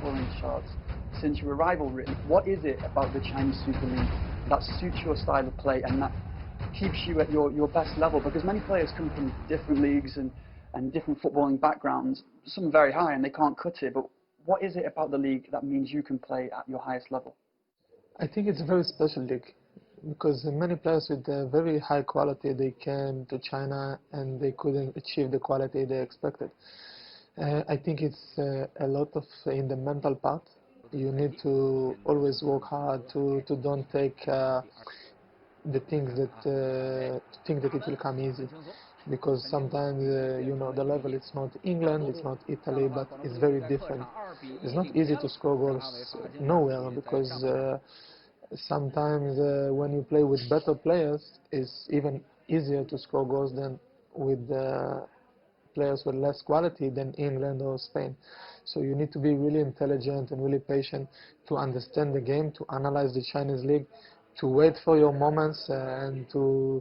scoring charts since your arrival, really. What is it about the Chinese Super League that suits your style of play and that keeps you at your best level? Because many players come from different leagues and different footballing backgrounds, some very high and they can't cut it, but what is it about the league that means you can play at your highest level? I think it's a very special league because many players with very high quality, they came to China and they couldn't achieve the quality they expected. I think it's a lot of in the mental part. You need to always work hard to don't take the things that think that it will come easy, because sometimes you know, the level, it's not England, it's not Italy, but it's very different. It's not easy to score goals nowhere, because sometimes when you play with better players, it's even easier to score goals than with players with less quality than England or Spain. So you need to be really intelligent and really patient to understand the game, to analyze the Chinese league, to wait for your moments and to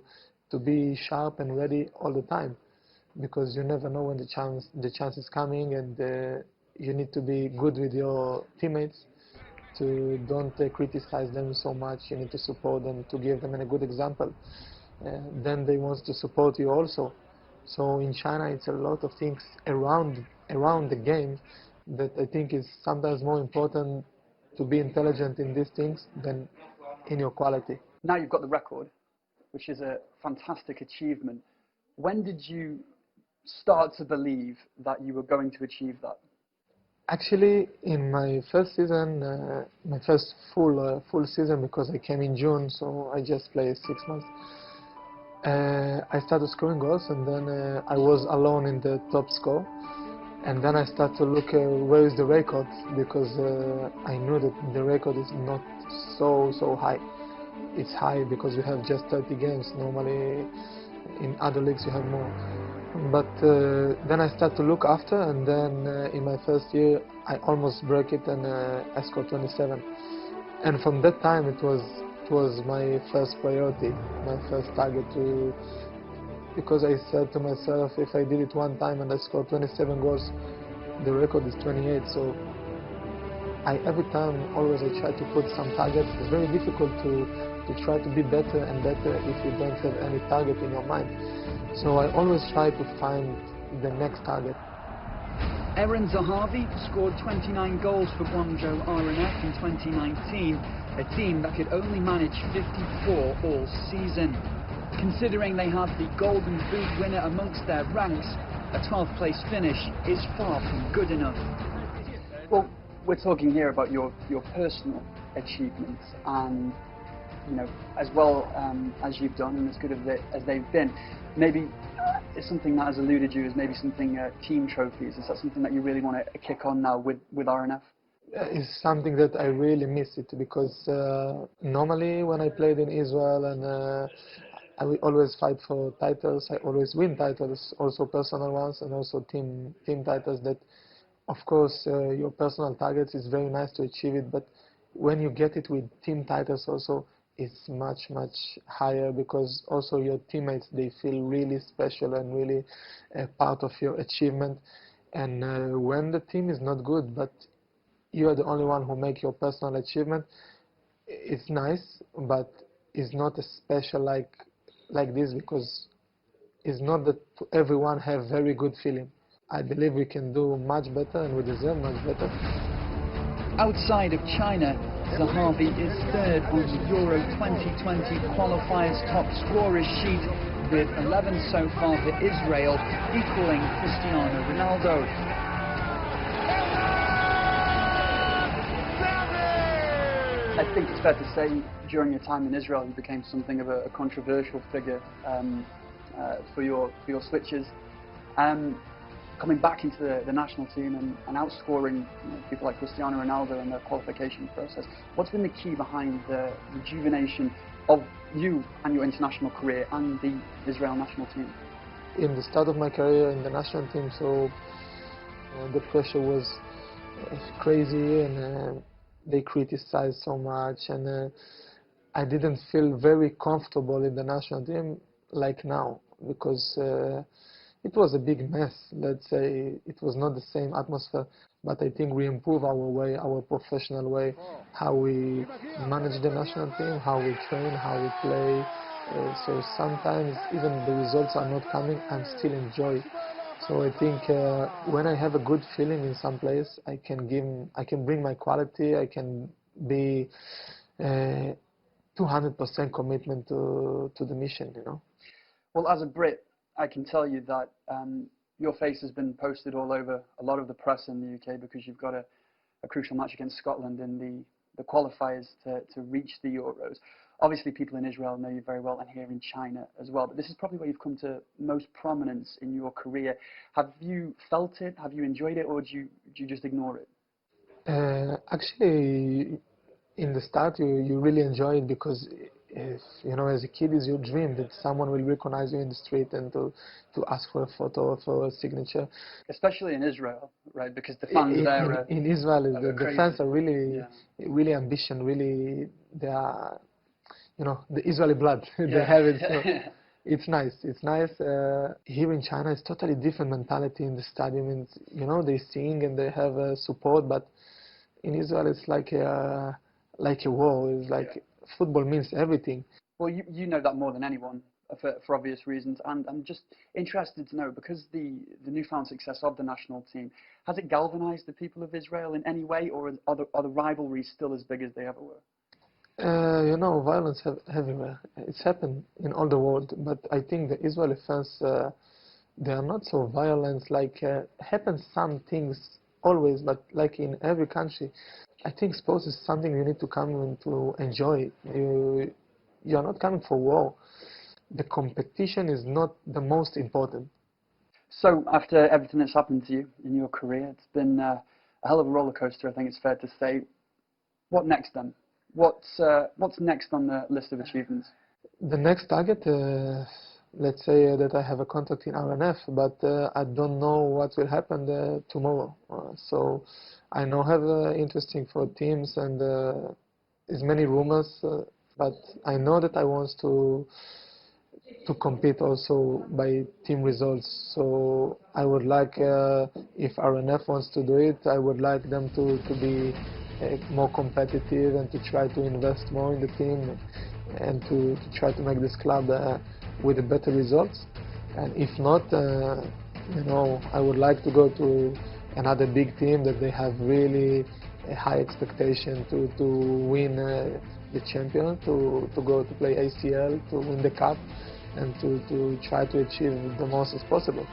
be sharp and ready all the time, because you never know when the chance is coming, and you need to be good with your teammates, to don't criticize them so much. You need to support them, to give them a good example. Then they want to support you also. So in China, it's a lot of things around the game that I think is sometimes more important to be intelligent in these things than in your quality. Now you've got the record, which is a fantastic achievement. When did you start to believe that you were going to achieve that? Actually, in my first season, my first full season, because I came in June, so I just played 6 months. I started scoring goals, and then I was alone in the top score. And then I started to look where is the record, because I knew that the record is not so high. It's high because we have just 30 games. Normally, in other leagues you have more. But then I started to look after, and then in my first year I almost broke it, and I scored 27. And from that time it was my first priority, my first target, because I said to myself, if I did it one time and I scored 27 goals, the record is 28. So every time always I try to put some targets. It's very difficult to try to be better and better if you don't have any target in your mind. So I always try to find the next target. Eran Zahavi scored 29 goals for Guangzhou R&F in 2019, a team that could only manage 54 all season. Considering they have the Golden Boot winner amongst their ranks, a 12th place finish is far from good enough. Well, we're talking here about your personal achievements, and you know, as well as you've done and as good as they've been. Maybe it's something that has eluded you, is maybe something team trophies. Is that something that you really want to kick on now with R&F? It's something that I really miss it, because normally when I played in Israel, and I will always fight for titles. I always win titles, also personal ones and also team titles. That, of course, your personal targets is very nice to achieve it, but when you get it with team titles also, it's much higher, because also your teammates, they feel really special and really a part of your achievement. And when the team is not good, but you are the only one who make your personal achievement, it's nice, but it's not as special like this, because it's not that everyone have very good feeling. I believe we can do much better, and we deserve much better. Outside of China, Zahavi is third on the Euro 2020 qualifiers top scorers sheet with 11 so far for Israel, equaling Cristiano Ronaldo. I think it's fair to say during your time in Israel you became something of a controversial figure for your switches. Coming back into the national team and outscoring people like Cristiano Ronaldo in the qualification process, what's been the key behind the rejuvenation of you and your international career and the Israel national team? In the start of my career in the national team, so the pressure was crazy, and they criticized so much, and I didn't feel very comfortable in the national team like now, because it was a big mess. Let's say it was not the same atmosphere. but I think we improve our way, our professional way, how we manage the national team, how we train, how we play. So sometimes even the results are not coming, I'm still enjoy. So I think when I have a good feeling in some place, I can bring my quality, I can be 200% commitment to the mission, you know. Well, as a Brit, I can tell you that your face has been posted all over a lot of the press in the UK because you've got a crucial match against Scotland in the qualifiers to reach the Euros. Obviously, people in Israel know you very well, and here in China as well. But this is probably where you've come to most prominence in your career. Have you felt it? Have you enjoyed it, or do you just ignore it? Actually, in the start, you really enjoy it because, you know, as a kid, it's your dream that someone will recognize you in the street and to ask for a photo or for a signature. Especially in Israel, right? Because the fans there in Israel, the fans are really, really ambitious. Really, they are, you know, the Israeli blood. They have it. So it's nice. It's nice. Here in China, it's totally different mentality in the stadium. And, you know, they sing and they have support, but in Israel, it's like a war. It's like football means everything. Well, you know that more than anyone for obvious reasons, and I'm just interested to know, because the newfound success of the national team, has it galvanized the people of Israel in any way, or are the rivalries still as big as they ever were? You know, violence everywhere. It's happened in all the world, but I think the Israeli fans, they are not so violent. Like happens some things always, but like in every country, I think sports is something you need to come in to enjoy. You are not coming for war. The competition is not the most important. So after everything that's happened to you in your career, it's been a hell of a roller coaster, I think it's fair to say. What next then? What's next on the list of achievements? The next target, let's say that I have a contract in R&F, but I don't know what will happen tomorrow. So I know have interesting for teams, and there's many rumors, but I know that I want to compete also by team results. So I would like, if R&F wants to do it, I would like them to be more competitive and to try to invest more in the team and to try to make this club with better results. And if not, you know, I would like to go to another big team that they have really a high expectation to win the champion, to go to play ACL, to win the cup, and to try to achieve the most as possible.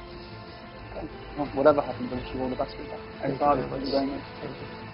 Okay. Well, whatever happens, I wish you all the best with that. Thank you very much. Thank you.